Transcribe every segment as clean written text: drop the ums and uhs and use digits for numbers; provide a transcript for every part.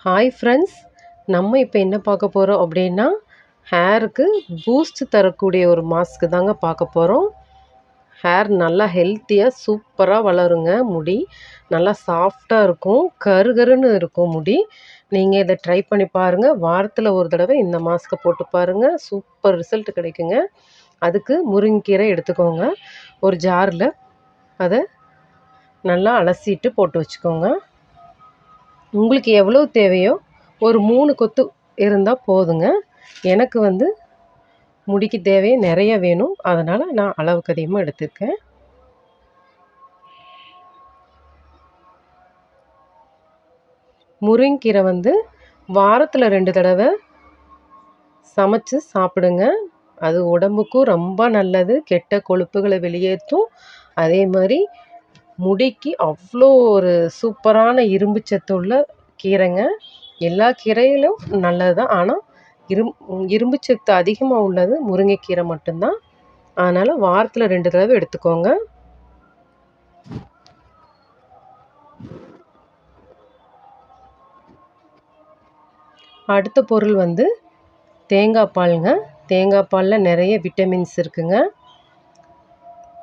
Hi friends, நம்ம இப்போ என்ன பார்க்க போகிறோம் அப்படின்னா, ஹேருக்கு பூஸ்ட் தரக்கூடிய ஒரு மாஸ்க்கு தாங்க பார்க்க போகிறோம். ஹேர் நல்லா ஹெல்த்தியாக சூப்பராக வளருங்க. முடி நல்லா சாஃப்டாக இருக்கும், கருகருன்னு இருக்கும் முடி. நீங்கள் இதை ட்ரை பண்ணி பாருங்கள். வாரத்தில் ஒரு தடவை இந்த மாஸ்க்கை போட்டு பாருங்கள், சூப்பர் ரிசல்ட் கிடைக்குங்க. அதுக்கு முருங்கைக்கீரை எடுத்துக்கோங்க. ஒரு ஜாரில் அதை நல்லா அலசிட்டு போட்டு வச்சுக்கோங்க. உங்களுக்கு எவ்வளோ தேவையோ ஒரு 3 கொத்து இருந்தால் போதுங்க. எனக்கு முடிக்கு தேவையே நிறைய வேணும், அதனால் நான் அளவுக்கு அதிகமாக எடுத்துருக்கேன். முருங்கீரை வாரத்தில் 2 தடவை சமைச்சு சாப்பிடுங்க. அது உடம்புக்கும் ரொம்ப நல்லது, கெட்ட கொழுப்புகளை வெளியேற்றும். அதே மாதிரி முடிக்கு அவ்வளோ ஒரு சூப்பரான இரும்பு சத்து உள்ள கீரைங்க. எல்லா கீரையிலும் நல்லது தான், ஆனால் இரும்பு சத்து அதிகமாக உள்ளது முருங்கைக்கீரை மட்டும்தான். அதனால் வாரத்தில் 2 தடவை எடுத்துக்கோங்க. அடுத்த பொருள் தேங்காய் பாலுங்க. தேங்காய் பாலில் நிறைய விட்டமின்ஸ் இருக்குங்க.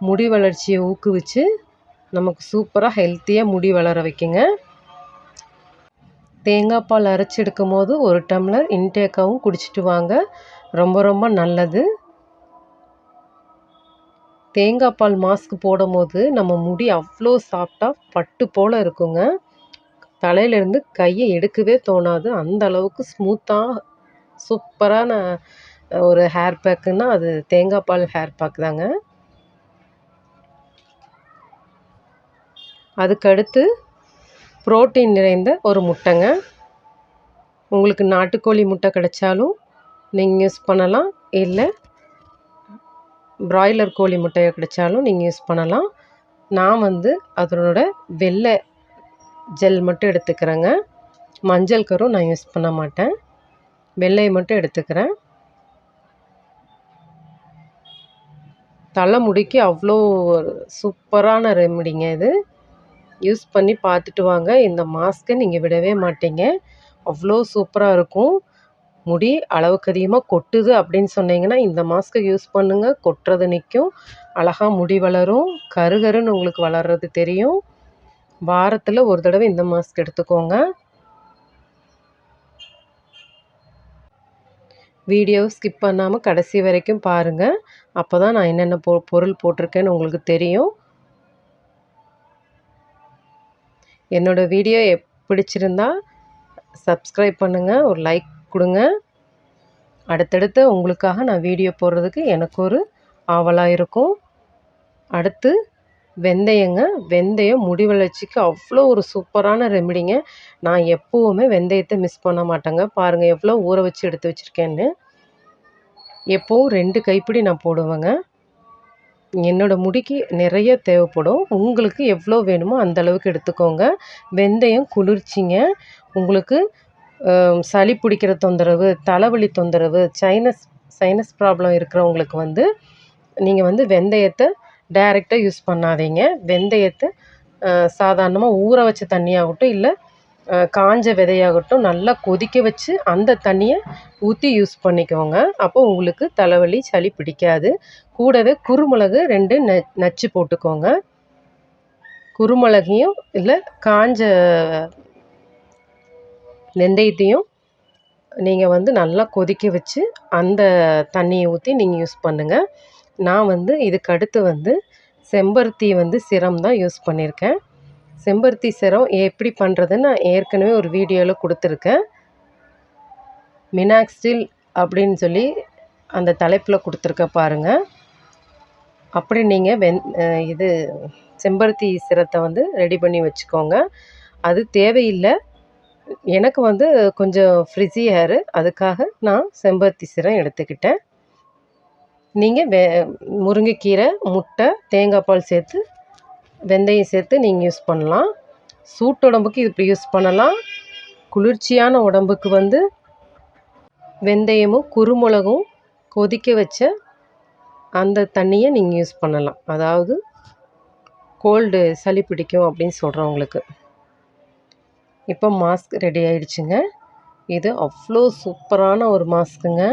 முடி வளர்ச்சியை ஊக்குவிச்சு நமக்கு சூப்பராக ஹெல்த்தியாக முடி வளர வைக்குங்க. தேங்காய் பால் அரைச்சி எடுக்கும் போது 1 டம்ளர் இன்டேக்காகவும் குடிச்சிட்டு வாங்க, ரொம்ப ரொம்ப நல்லது. தேங்காய் பால் மாஸ்க் போடும் போது நம்ம முடி அவ்வளோ சாஃப்டாக பட்டு போல் இருக்குங்க. தலையிலேருந்து கையை எடுக்கவே தோணாது, அந்த அளவுக்கு ஸ்மூத்தாக சூப்பரான ஒரு ஹேர் பேக்குன்னா அது தேங்காய் பால் ஹேர் பேக் தாங்க. அதுக்கடுத்து புரோட்டீன் நிறைந்த ஒரு முட்டைங்க. உங்களுக்கு நாட்டுக்கோழி முட்டை கிடைச்சாலும் நீங்கள் யூஸ் பண்ணலாம், இல்லை பிராய்லர் கோழி முட்டையை கிடைச்சாலும் நீங்கள் யூஸ் பண்ணலாம். நான் அதனோட வெள்ளை ஜெல் மட்டும் எடுத்துக்கிறேங்க. மஞ்சள் கரும் நான் யூஸ் பண்ண மாட்டேன், வெள்ளையை மட்டும் எடுத்துக்கிறேன். தலைமுடிக்கு அவ்வளோ சூப்பரான ரெமடிங்க இது. யூஸ் பண்ணி பார்த்துட்டு வாங்க. இந்த மாஸ்க்கை நீங்கள் விடவே மாட்டீங்க, அவ்வளோ சூப்பராக இருக்கும். முடி அளவுக்கு அதிகமாக கொட்டுது அப்படின்னு சொன்னீங்கன்னா இந்த மாஸ்க்கை யூஸ் பண்ணுங்கள். கொட்டுறது நிற்கும், அழகாக முடி வளரும், கருகருன்னு உங்களுக்கு வளர்றது தெரியும். வாரத்தில் 1 தடவை இந்த மாஸ்க் எடுத்துக்கோங்க. வீடியோ ஸ்கிப் பண்ணாமல் கடைசி வரைக்கும் பாருங்கள், அப்போ தான் நான் என்னென்ன பொருள் போட்டிருக்கேன்னு உங்களுக்கு தெரியும். என்னோடய வீடியோ பிடிச்சிருந்தா சப்ஸ்கிரைப் பண்ணுங்கள், ஒரு லைக் கொடுங்க. அடுத்தடுத்து உங்களுக்காக நான் வீடியோ போடுறதுக்கு எனக்கு ஒரு ஆவலாக இருக்கும். அடுத்து வெந்தயங்க. வெந்தயம் முடி வளர்ச்சிக்கு அவ்வளோ ஒரு சூப்பரான ரெமடிங்க. நான் எப்போவுமே வெந்தயத்தை மிஸ் பண்ண மாட்டேங்க. பாருங்கள் எவ்வளோ ஊற வச்சு எடுத்து வச்சுருக்கேன்னு. எப்போவும் 2 கைப்பிடி நான் போடுவேங்க. என்னோடய முடிக்கு நிறைய தேவைப்படும், உங்களுக்கு எவ்வளோ வேணுமோ அந்தளவுக்கு எடுத்துக்கோங்க. வெந்தயம் குளிர்ச்சிங்க. உங்களுக்கு சளி பிடிக்கிற தொந்தரவு, தலைவலி தொந்தரவு, சைனஸ் ப்ராப்ளம் இருக்கிறவங்களுக்கு நீங்கள் வெந்தயத்தை டைரெக்டாக யூஸ் பண்ணாதீங்க. வெந்தயத்தை சாதாரணமாக ஊற வச்ச தண்ணியாகட்டும், இல்லை காஞ்ச விதையாகட்டும் நல்லா கொதிக்க வச்சு அந்த தண்ணியை ஊற்றி யூஸ் பண்ணிக்கோங்க. அப்போ உங்களுக்கு தலைவலி சளி பிடிக்காது. கூடவே குருமிளகு 2 நச்சு போட்டுக்கோங்க. குருமிளகையும் இல்லை காஞ்ச வெந்தயத்தையும் நீங்கள் நல்லா கொதிக்க வச்சு அந்த தண்ணியை ஊற்றி நீங்கள் யூஸ் பண்ணுங்கள். நான் இதுக்கு அடுத்து செம்பருத்தி சிரம் தான் யூஸ் பண்ணியிருக்கேன். செம்பருத்தி சிரம் எப்படி பண்ணுறதுன்னு நான் ஏற்கனவே ஒரு வீடியோவில் கொடுத்துருக்கேன். மினாக்சில் அப்படின்னு சொல்லி அந்த தலைப்பில் கொடுத்துருக்க பாருங்கள். அப்படி நீங்கள் இது செம்பருத்தி சிரத்தை ரெடி பண்ணி வச்சுக்கோங்க. அது தேவையில்லை, எனக்கு கொஞ்சம் ஃப்ரிஸி ஹேரு, அதுக்காக நான் செம்பருத்தி சிரம் எடுத்துக்கிட்டேன். நீங்கள் முருங்கைக்கீரை, முட்டை, தேங்காய் பால் சேர்த்து வெந்தயம் சேர்த்து நீங்கள் யூஸ் பண்ணலாம். சூட்டு உடம்புக்கு இப்படி யூஸ் பண்ணலாம். குளிர்ச்சியான உடம்புக்கு வெந்தயமும் குருமிளகும் கொதிக்க வச்ச அந்த தண்ணியை நீங்கள் யூஸ் பண்ணலாம். அதாவது கோல்டு சளி பிடிக்கும் அப்படின்னு சொல்கிறவங்களுக்கு. இப்போ மாஸ்க் ரெடி ஆயிடுச்சுங்க. இது அவ்வளோ சூப்பரான ஒரு மாஸ்க்குங்க.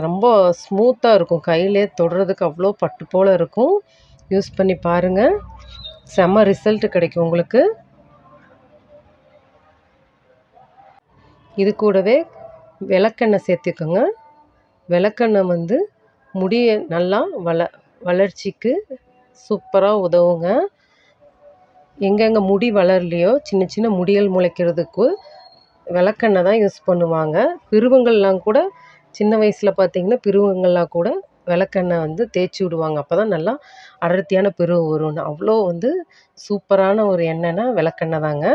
ரொம்ப ஸ்மூத்தாக இருக்கும். கையிலே தொடுறதுக்கு அவ்வளோ பட்டு போல் இருக்கும். யூஸ் பண்ணி பாருங்கள். செம்ம ரிசல்ட் கிடைக்கும் உங்களுக்கு. இது கூடவே விளக்கெண்ணெய் சேர்த்துக்கோங்க. விளக்கெண்ணெய் வந்து முடியை நல்லா வளர்ச்சிக்கு சூப்பராக உதவுங்க. எங்கெங்கே முடி வளரலையோ சின்ன சின்ன முடிகள் முளைக்கிறதுக்கு விளக்கெண்ணெய் தான் யூஸ் பண்ணுவாங்க. பிருவங்கள்லாம் கூட சின்ன வயசில் பார்த்திங்கன்னா பிருவங்கள்லாம் கூட விளக்கெண்ணெய் வந்து தேய்ச்சி விடுவாங்க. அப்போ தான் நல்லா அடர்த்தியான பிருவு வரும்னு. அவ்வளோ வந்து சூப்பரான ஒரு எண்ணெய்னா விளக்கெண்ணெய் தாங்க.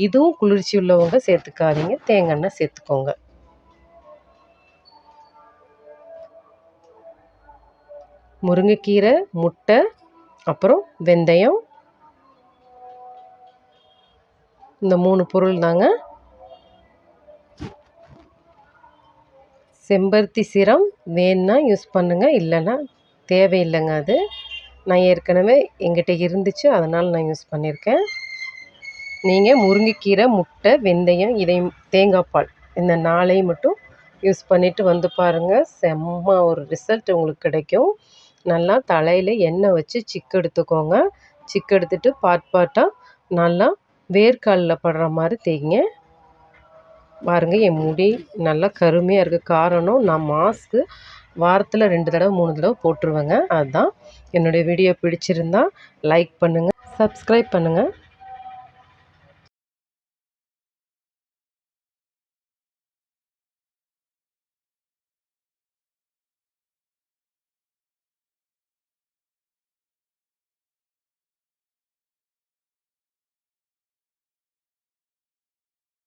இதுவும் குளிர்ச்சி உள்ளவங்க சேர்த்துக்காதீங்க, தேங்காய் சேர்த்துக்கோங்க. முருங்கைக்கீரை, முட்டை, அப்புறம் வெந்தயம், இந்த 3 பொருள் தாங்க. செம்பருத்தி சீரம் வேணுன்னா யூஸ் பண்ணுங்கள், இல்லைன்னா தேவையில்லைங்க. அது நான் ஏற்கனவே எங்கிட்ட இருந்துச்சு, அதனால் நான் யூஸ் பண்ணியிருக்கேன். நீங்கள் முருங்கைக்கீரை, முட்டை, வெந்தயம், தேங்காய் பால் இந்த 4ஐயும் மட்டும் யூஸ் பண்ணிவிட்டு வந்து பாருங்கள். செம்ம ஒரு ரிசல்ட் உங்களுக்கு கிடைக்கும். நல்லா தலையில் எண்ணெய் வச்சு சிக்கு எடுத்துக்கோங்க. சிக்கு எடுத்துகிட்டு பார்ட்டாக நல்லா வேர்க்காலில் படுற மாதிரி தேய்ங்க. பாருங்கள், என் முடி நல்லா கருமையாக இருக்குது. காரணம், நான் மாஸ்க்கு வாரத்தில் 2 தடவை 3 தடவை போட்டுருவேங்க. அதுதான். என்னுடைய வீடியோ பிடிச்சிருந்தா லைக் பண்ணுங்கள், சப்ஸ்கிரைப் பண்ணுங்கள்.